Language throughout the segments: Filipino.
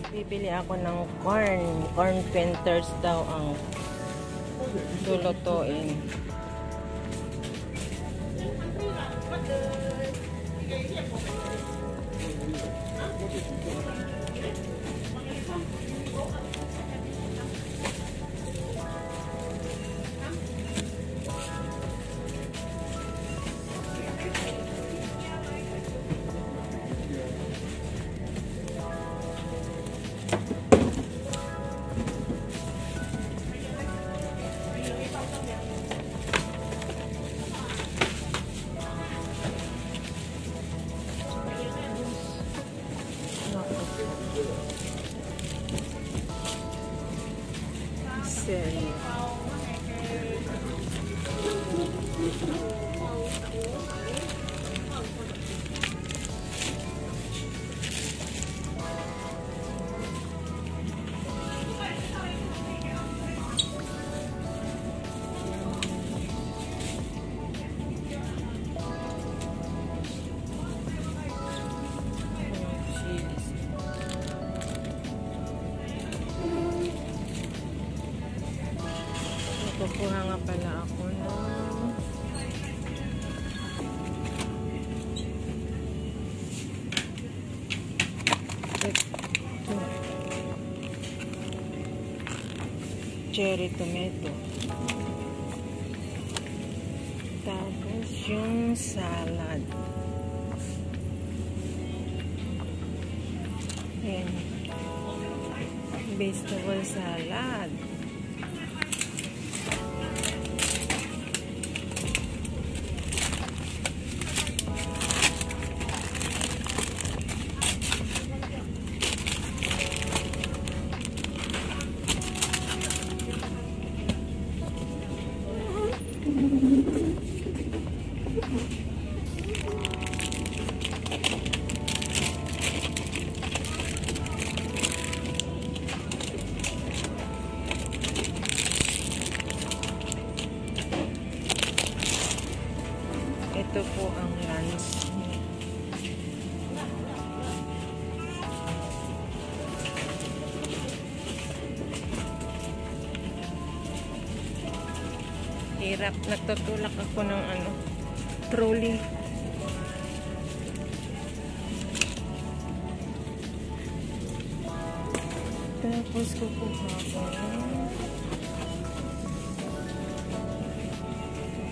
Bibili ako ng corn penters daw ang lulutuin. Kukuha nga pala ako ng cherry tomato. Tapos yung salad. Ayan. Vegetable salad. Ito po ang lunch. Hirap. Nagtutulak ako ng trolley. Tapos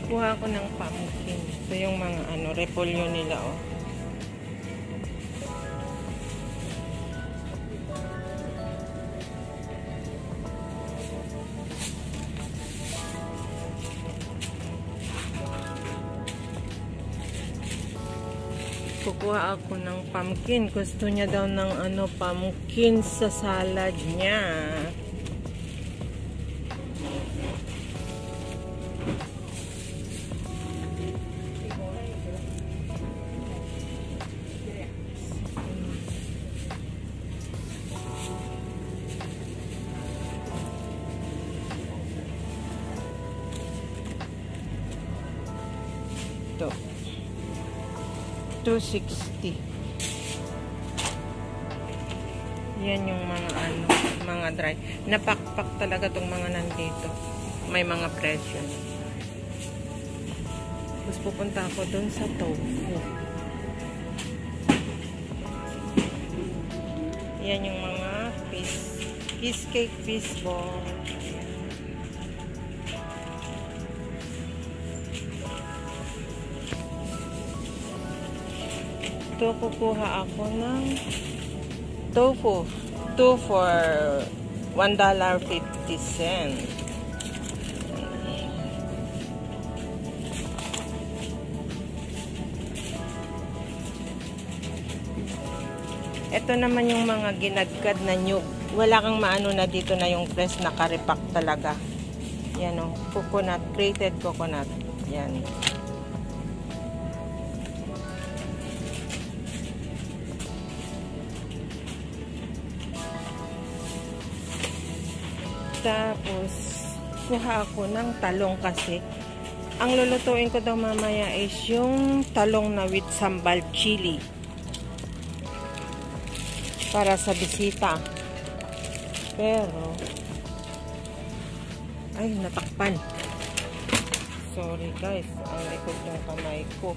kukuha ko ng pumpkin. Ito yung mga repolyo nila, oh. kukuha ako ng pumpkin. Gusto niya daw ng ano, pumpkin sa salad niya. Ito. 260. Yan yung mga ano, mga dry. Napakpak talaga tong mga nandito. May mga presyo. Tapos pupunta ako dun sa tofu. Yan yung mga fish cake, fish ball. Ito, kukuha ako ng tofu. 2 for $1.50. Ito naman yung mga ginagkad na nyug. Wala kang maano na dito na yung fresh na karipak talaga. Yan o, coconut, grated coconut. Yan. Tapos, kuha ako ng talong kasi. Ang lulutuin ko daw mamaya is yung talong na with sambal chili. Para sa bisita. Pero, ay, natakpan. Sorry guys, ang likod ng kamay ko.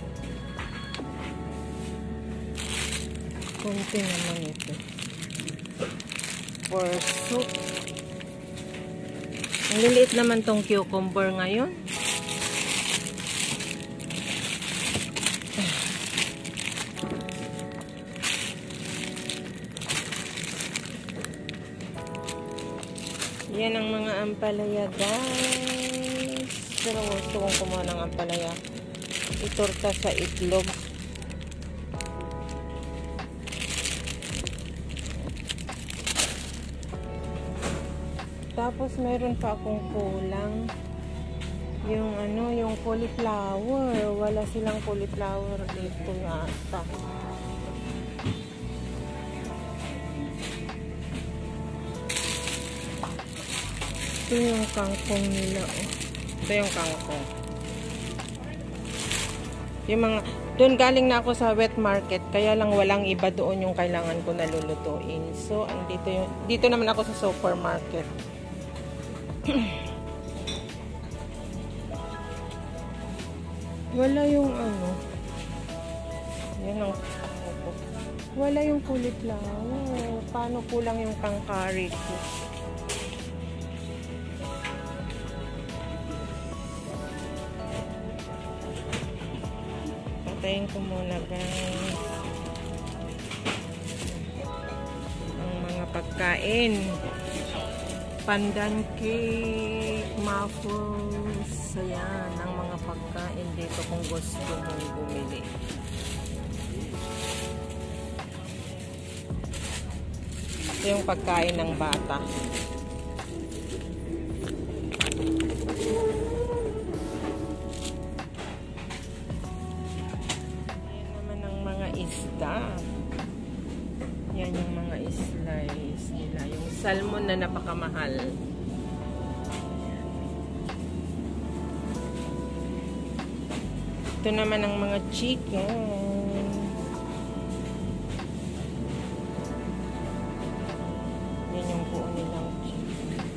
Konti naman ito. For soup. Ang liliit naman tong cucumber ngayon. Yan ang mga ampalaya guys. Pero gusto kong kumuha ng ampalaya. Itorta sa itlog. Tapos meron pa akong kulang. Yung ano, yung cauliflower. Wala silang cauliflower dito yata. Ito yung kangkong nila. Oh. Ito yung kangkong. Yung mga, doon galing na ako sa wet market. Kaya lang walang iba doon yung kailangan ko na lulutuin. So, dito naman ako sa supermarket. Wala yung ano. Yan ang wala yung cauliflower. Paano kulang yung kangkari ko? Patayin ko muna guys. Ang mga pagkain. Pandan cake, muffins, ayan, ang mga pagkain dito kung gusto mong bumili. Ito yung pagkain ng bata. Ayan naman ang mga isda. Yan yung mga slice nila. Yung salmon na napakamahal. Ito naman ang mga chicken. Yan yung buo nilang chicken.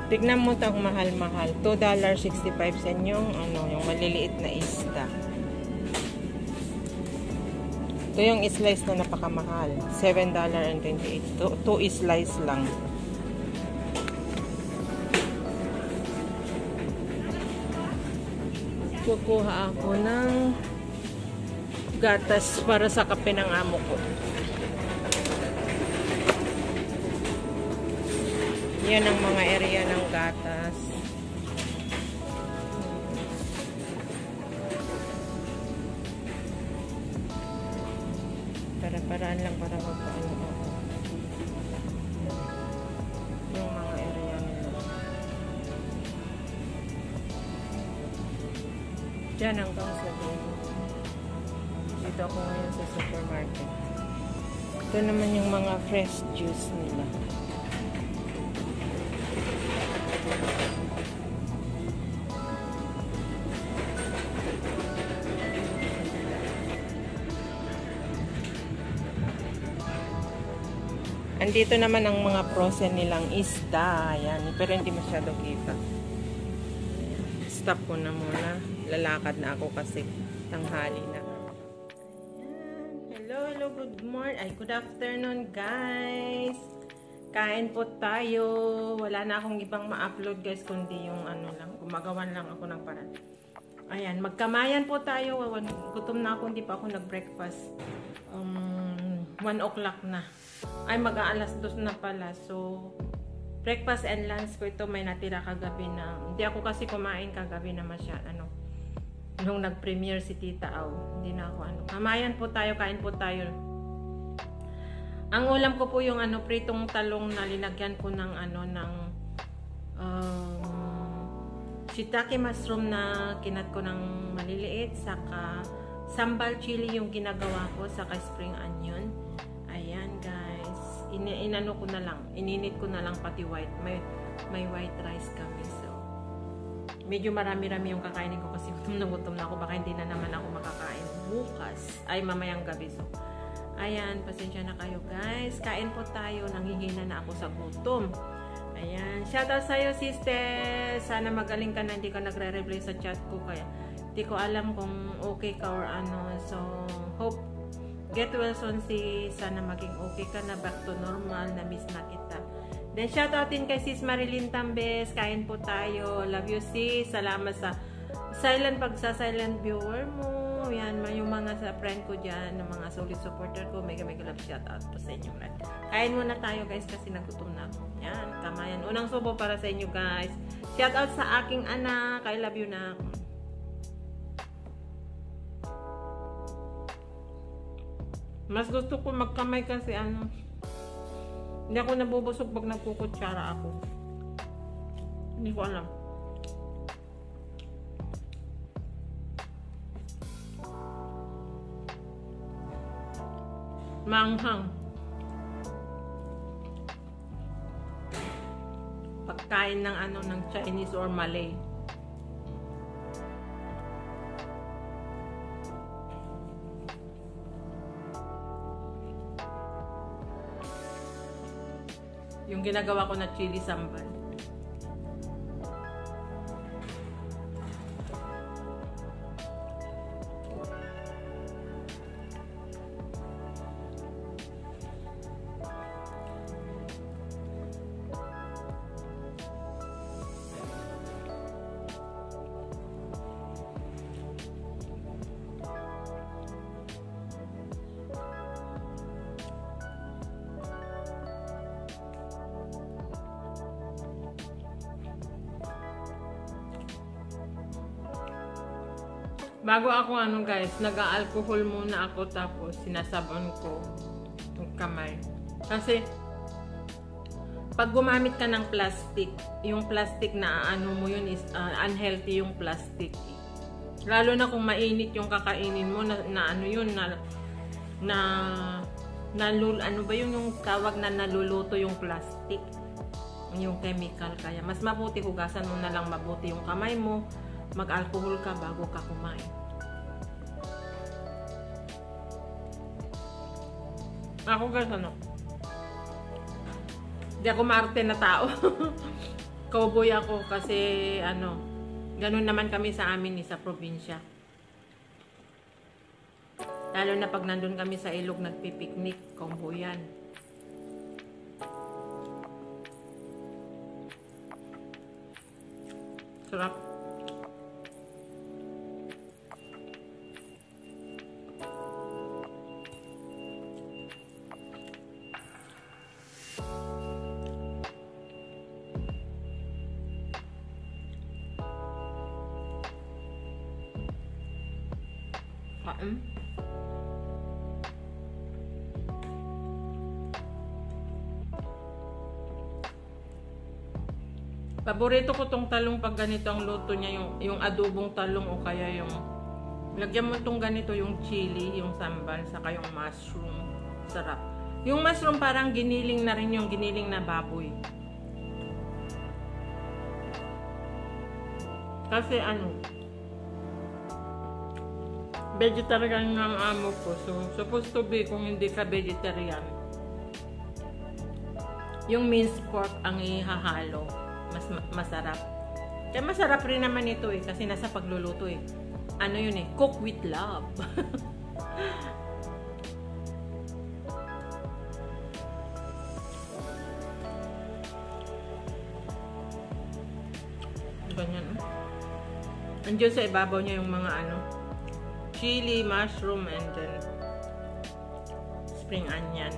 Tignan mo itong mahal-mahal. $2.65 yung, yung maliliit na isda. Ito yung slice na napakamahal. $7.28. 2 slice lang. Kukuha ako ng gatas para sa kape ng amo ko. Yan ang mga area ng gatas. Para-paraan lang para magpaano ako. Yung mga area nila. Diyan hanggang sa dulo. Dito ako ngayon sa supermarket. Ito naman yung mga fresh juice nila. Andito naman ang mga frozen nilang isda. Ayan. Pero hindi masyado kita. Stop ko na muna. Lalakad na ako kasi tanghali na. Hello, hello, good morning. Ay, good afternoon, guys. Kain po tayo. Wala na akong ibang ma-upload, guys, kundi yung ano lang. Gumagawan lang ako ng paraan. Ayan, magkamayan po tayo. Gutom na ako, hindi pa ako nag-breakfast. 1 o'clock na. Ay, mag-aalas 2 na pala. So, breakfast and lunch ko ito may natira kagabi na. Hindi ako kasi kumain kagabi na masyado. Nung nag-premiere si Tita Aw. Hindi na ako Kamayan po tayo, kain po tayo. Ang ulam ko po yung pritong talong na linagyan ko ng shiitake mushroom na kinat ko ng maliliit, saka sambal chili yung ginagawa ko, saka spring onion. Ayan, guys. Inano ko na lang. Ininit ko na lang pati white. May white rice kami. So, medyo marami-rami yung kakainin ko kasi gutom na ako. Baka hindi na naman ako makakain bukas. Ay, mamayang gabi. So, ayan. Pasensya na kayo, guys. Kain po tayo. Nanghihina na ako sa gutom. Ayan. Shoutout sa'yo, sister. Sana magaling ka na. Hindi ka nagre-reply sa chat ko. Kaya, hindi ko alam kung okay ka or ano. So, hope get well soon, sis. Sana maging okay ka na. Back to normal. Na-miss na kita. Then, shoutoutin kay sis Marilyn Tambes. Kain po tayo. Love you, sis. Salamat sa silent viewer mo. Yan, yung mga sa friend ko dyan, ng mga solid supporter ko. Mega love shoutout po sa inyo. Kain muna tayo, guys, kasi nagutom na ako. Yan, kamayan. Unang subo para sa inyo, guys. Shoutout sa aking anak. I love you na. Mas gusto ko magkamay kasi hindi ako nabubusog pag nagkukutsara ako. Hindi ko alam. Maanghang. Pagkain ng ng Chinese or Malay. Yung ginagawa ko na chili sambal. Bago ako guys, nag-alcohol muna ako tapos sinasabon ko yung kamay. Kasi pag gumamit ka ng plastic, yung plastic na mo yun is unhealthy yung plastic. Lalo na kung mainit yung kakainin mo ano ba yung tawag na naluluto yung plastic, yung chemical. Kaya mas mabuti hugasan mo na lang mabuti yung kamay mo. Mag-alcohol ka bago ka kumain. Ako guys, di ako maarte na tao. Cowboy ako kasi ganun naman kami sa amin sa probinsya. Lalo na pag nandun kami sa ilog nagpipiknik, cowboy yan. Sarap. Paborito ko tong talong pag ganito ang luto niya, yung adobong talong o kaya yung lagyan mo tong ganito, yung chili, yung sambal, saka yung mushroom. Sarap. Yung mushroom parang giniling na rin, yung giniling na baboy. Kasi vegetarian ng amo ko. So, supposed to be kung hindi ka vegetarian, yung minced pork ang ihahalo. Mas masarap. Kaya masarap rin naman ito eh, kasi nasa pagluluto eh. Ano yun eh, cook with love. Ganyan. Andiyan sa ibabaw niya yung mga chili, mushroom, and then spring onion.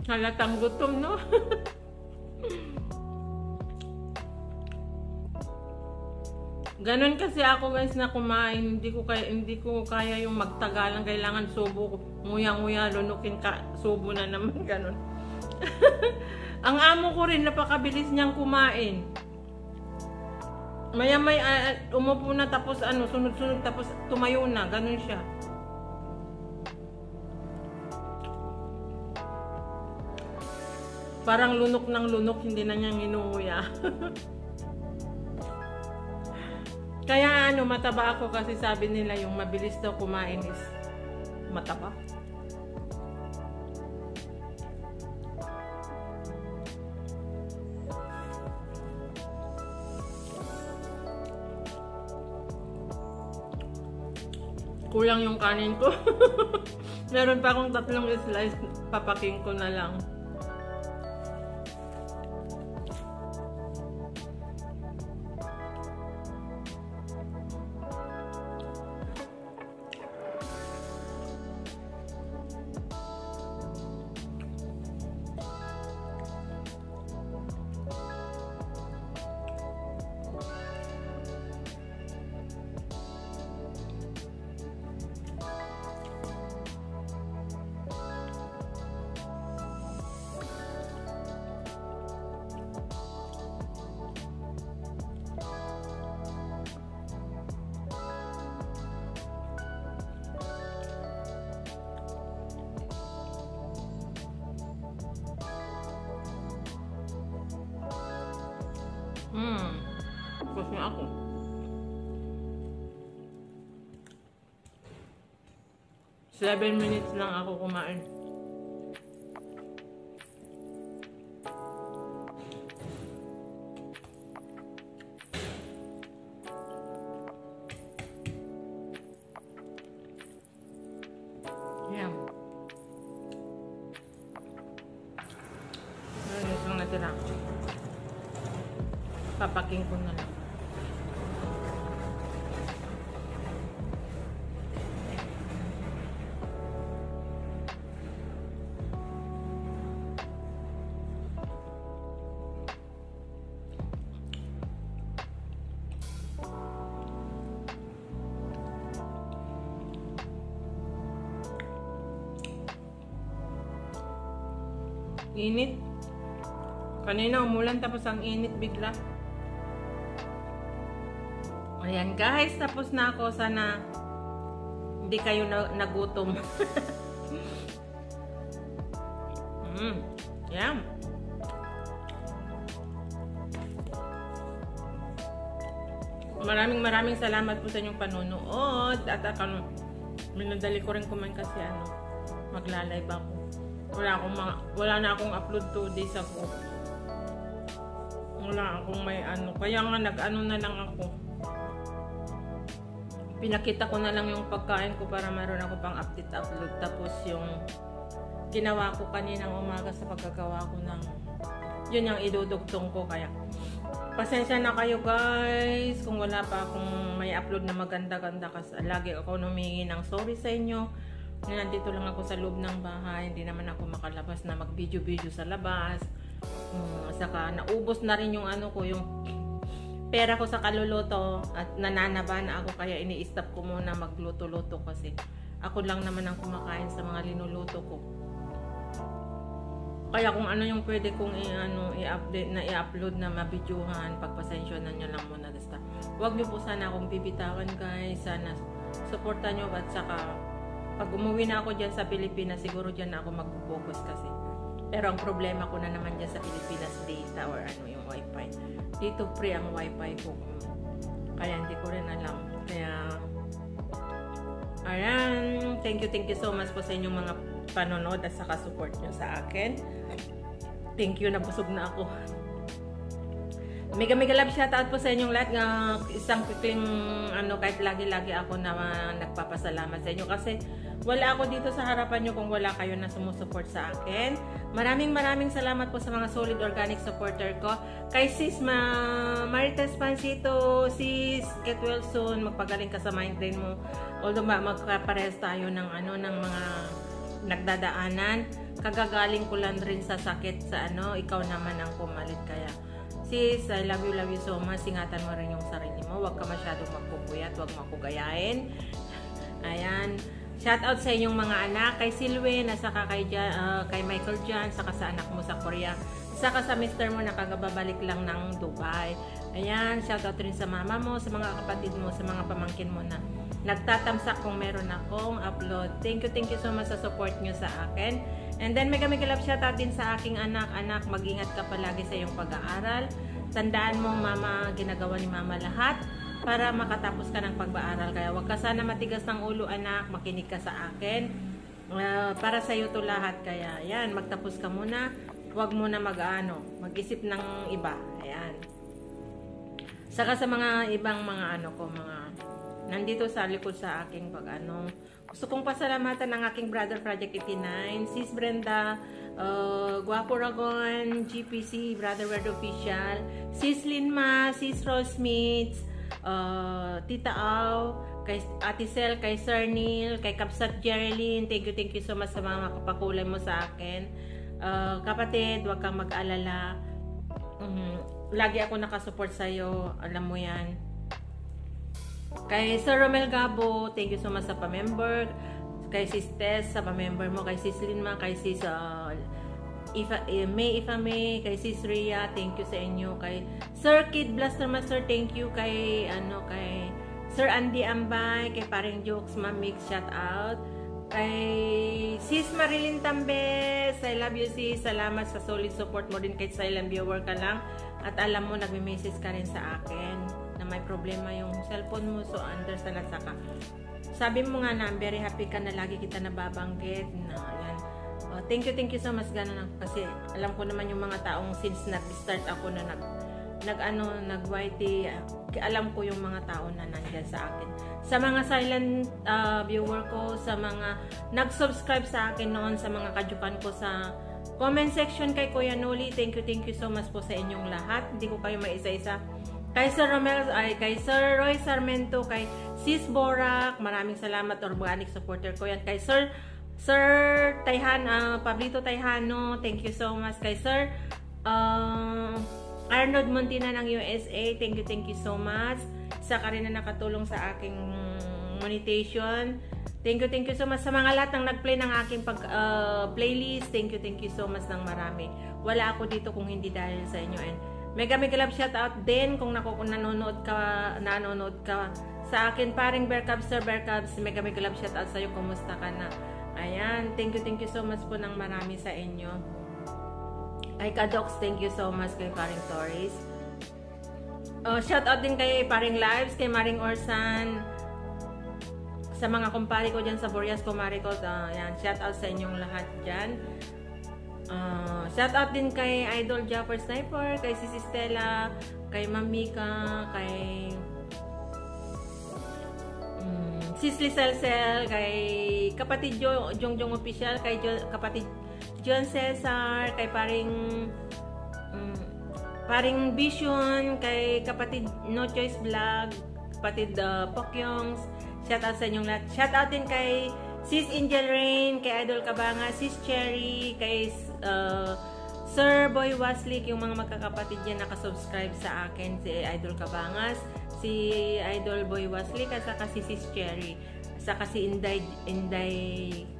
Halatang gutom, no? Ganon kasi ako guys na kumain, hindi ko kaya yung magtagalan, kailangan subo ko. Nguya-nguya, lunukin ka, subo na naman, ganon. Ang amo ko rin, napakabilis niyang kumain. Maya-may umupo na, tapos sunod-sunod, tapos tumayo na, ganon siya. Parang lunok ng lunok, hindi na niya nginunguya. Kaya mataba ako kasi sabi nila yung mabilis daw kumain is mataba. Kulang yung kanin ko. Meron pa akong 3 slice, papaking ko na lang. Tapos na ako. Seven minutes lang ako kumain. Yan. Ano yung natira? Papaking ko na lang. Init. Kanina umulan tapos ang init bigla. Ayan guys, tapos na ako. Sana hindi kayo nagutom. Yan. Maraming salamat po sa inyong panunood. At minadali ko rin kumain kasi magla-live ako. Wala na akong upload 2 days ago. Wala akong may kaya nga na lang ako. Pinakita ko na lang yung pagkain ko para meron ako pang update upload. Tapos yung ginawa ko kaninang umaga sa pagkagawa ko ng yun yung idudugtong ko, kaya Pasensya na kayo guys kung wala pa akong may upload na maganda-ganda kasi lagi ako humingi ng sorry sa inyo. Nandito lang ako sa loob ng bahay, hindi naman ako makalabas na mag-video-video sa labas. Saka naubos na rin yung ano ko, yung pera ko sa kaluluto at nananaba na ako kaya ini-stop ko muna magluto-luto kasi ako lang naman ang kumakain sa mga linuluto ko. Kaya kung ano yung pwede kong i-update na i-upload na mabidyohan, pagpasensyonan nyo lang muna. Basta huwag nyo po sana akong bibitawan guys. Sana supportan nyo at saka pag umuwi na ako dyan sa Pilipinas, siguro dyan na ako mag-focus kasi. Pero ang problema ko na naman dyan sa Pilipinas, data or ano yung wifi. Dito free ang wifi ko. Kaya hindi ko rin alam. Kaya ayan, thank you so much po sa inyong mga panonood at saka support nyo sa akin. Thank you, nabusog na ako. Mega love shoutout po sa inyong lahat. Isang quickling kahit lagi-lagi ako na nagpapasalamat sa inyo kasi wala ako dito sa harapan nyo kung wala kayo na sumusuport sa akin. Maraming salamat po sa mga solid organic supporter ko. Kay Sis Marites Pansito, Sis, get well soon. Magpagaling ka sa migraine mo. Although magkapares tayo ng ng mga nagdadaanan. Kagagaling ko lang rin sa sakit sa ikaw naman ang pumalit kaya. Sis, I love you so much. Ingatan mo rin yung sarili mo. Huwag ka masyadong magpupuyat, huwag mo ako gayahin. Ayan. Shout out sa inyong mga anak, kay Silwin, at saka kay Michael Jan, saka sa anak mo sa Korea, saka sa mister mo na kagababalik lang ng Dubai. Ayan, shout out rin sa mama mo, sa mga kapatid mo, sa mga pamangkin mo na nagtatamsak kung meron akong upload. Thank you so much sa support nyo sa akin. And then mega love shout out din sa aking anak, mag-ingat ka palagi sa iyong pag-aaral. Tandaan mo mama, ginagawa ni mama lahat para makatapos ka ng pag-aaral. Kaya wag ka sana matigas ng ulo anak, makinig ka sa akin. Para sa iyo to lahat. Kaya yan, magtapos ka muna. Huwag mo na mag-isip ng iba. Ayan. Saka sa mga ibang mga nandito sa likod sa aking gusto kong pasalamatan ng aking brother Project 89, Sis Brenda, Guapo Ragon, GPC, Brother Word Official, Sis Linma, Sis Rosmith, Tita Au, kay Ate Sel, kay Sir Neil, kay Kapsat Jerilyn, thank you so much sa mga makapakulay mo sa akin. Kapatid, huwag kang mag-alala. Lagi ako nakasupport sa'yo, alam mo yan. Kay Sir Romel Gabo, thank you so much sa pa-member. Kay Sis Tess, sa pa-member mo. Kay Sis Linma, kay Sis May Ifame, kay Sis Rhea, thank you sa inyo. Kay Sir Kid Blaster Master, thank you. Kay kay Sir Andy Ambay, kay Paring Jokes Mamix, shout out. Kay Sis Marilyn Tambes, I love you sis. Salamat sa solid support mo din kahit silent viewer ka lang. At alam mo, nagme-message ka rin sa akin na may problema yung cellphone mo, so understand at saka sabi mo nga na very happy ka na lagi kita nababanggit na yan. Thank you so much ganun kasi alam ko naman yung mga taong since nag-start ako na nag-YT, alam ko yung mga tao na nandyan sa akin. Sa mga silent viewer ko, sa mga nag-subscribe sa akin noon, sa mga kajukan ko sa comment section kay Kuya Noli, thank you so much po sa inyong lahat. Hindi ko kayo maisa-isa. Kay Sir Romel, kay Sir Roy Sarmento, kay Sis Borak, maraming salamat, organic supporter ko yan. Kay Sir Pablito Tayhano, thank you so much. Kay Sir Arnold Montina ng USA, thank you so much. Isa ka rin na nakatulong sa aking monetization. Thank you so much sa mga lahat ng nag-play ng aking playlist. Thank you so much ng marami. Wala ako dito kung hindi dahil sa inyo. And mega love shout out din kung nanonood ka sa akin, paring Bear Cubs, Sir Bear Cubs, mega love shout out sa iyo. Kumusta ka na? Ayan, thank you so much po ng marami sa inyo. Ay Kadox, thank you so much kay paring Torres. Shout out din kay paring Lives, kay Maring Orsan, sa mga kumpare ko dyan sa Boreas, kumare ko, yan, shout out sa inyong lahat dyan. Shout out din kay Idol Japper Sniper, kay Sisi Stella, kay Mamika, kay Sisli Celsel, kay kapatid Jongjong Official, kay kapatid John Cesar, kay paring Paring Vision, kay kapatid No Choice Vlog, kapatid Pokyongs, shout out sa inyong lahat. Shout out din kay Sis Angel Rain, kay Idol Kabanga, Sis Cherry, kay Sir Boy Waslik, yung mga magkakapatid yan nakasubscribe sa akin, si Idol Kabangas, si Idol Boy Waslik, at saka si Sis Cherry, saka si Inday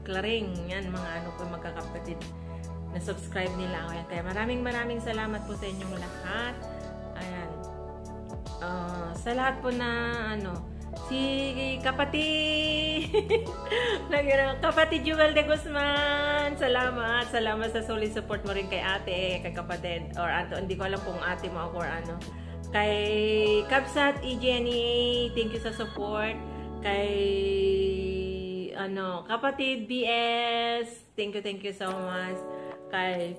Claring, yan mga ano po magkakapatid na subscribe nila. Ayan, kaya maraming salamat po sa inyong lahat. Ayan. Sa lahat po na ano, si kapatid kapatid Jewel de Guzman, salamat sa solid support mo rin kay ate, kay kapatid, or ato, hindi ko alam kung ate mo ako or ano. Kay Kapsat Jenny, thank you sa support. Kay ano, kapatid BS, thank you so much. Kay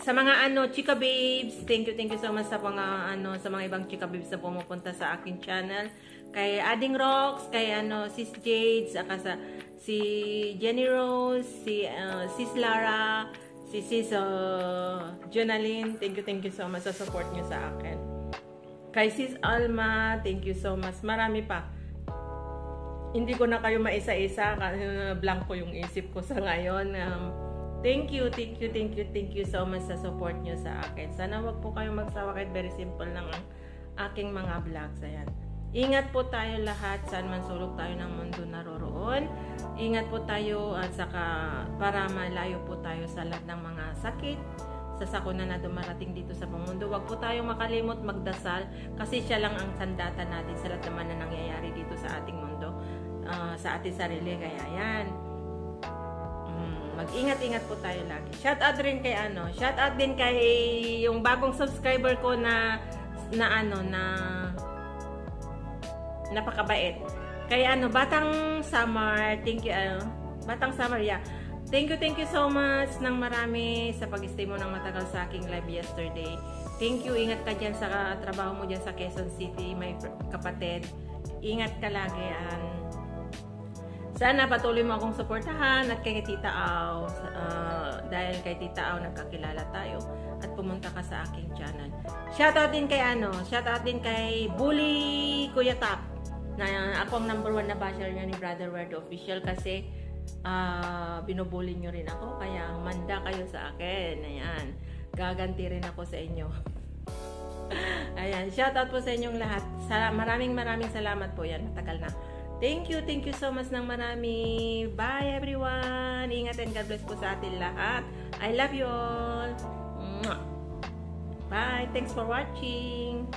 sa mga ano, Chika Babes, thank you so much sa mga ano, sa mga ibang Chika Babes na pumupunta sa aking channel. Kay Ading Rocks, kay ano, Sis Jade, saka sa si Jenny Rose, si Sis Lara, si Sis Jonaline, thank you so much sa support niyo sa akin. Kay Sis Alma, thank you so much. Marami pa. Hindi ko na kayo maisa-isa, blanco yung isip ko sa ngayon. Thank you so much sa support nyo sa akin. Sana wag po kayong magsawa, kahit very simple lang ang aking mga vlogs. Ayan. Ingat po tayo lahat, saan man sulok tayo ng mundo naroroon. Ingat po tayo at saka para malayo po tayo sa lahat ng mga sakit, sa sakuna na dumarating dito sa mundo. Wag po tayong makalimot magdasal, kasi siya lang ang sandata natin sa lahat naman na nangyayari dito sa ating mundo, sa ating sarili. Kaya yan, mag-ingat-ingat po tayo lagi. Shout out rin kay ano, shout out din kay yung bagong subscriber ko na napakabait. Kaya ano, Batang Summer, thank you, Batang Summer, yeah. Thank you so much ng marami sa pag-stay mo ng matagal sa aking live yesterday. Thank you, ingat ka dyan sa trabaho mo dyan sa Quezon City, my kapatid. Ingat ka lagi, sana patuloy mo akong suportahan, at kay Tita Au, dahil kay Tita Au nagkakilala tayo at pumunta ka sa aking channel. Shoutout din kay shoutout din kay Bully Kuya Tap, na ako ang #1 na basher niya ni Brother Word Official, kasi binubully nyo rin ako, kaya manda kayo sa akin. Ayan, gaganti rin ako sa inyo. Ayan, shoutout po sa inyong lahat. Maraming salamat po. Yan, matagal na. Thank you so much ng marami. Bye everyone. Ingat and God bless po sa atin lahat. I love you all. Bye. Thanks for watching.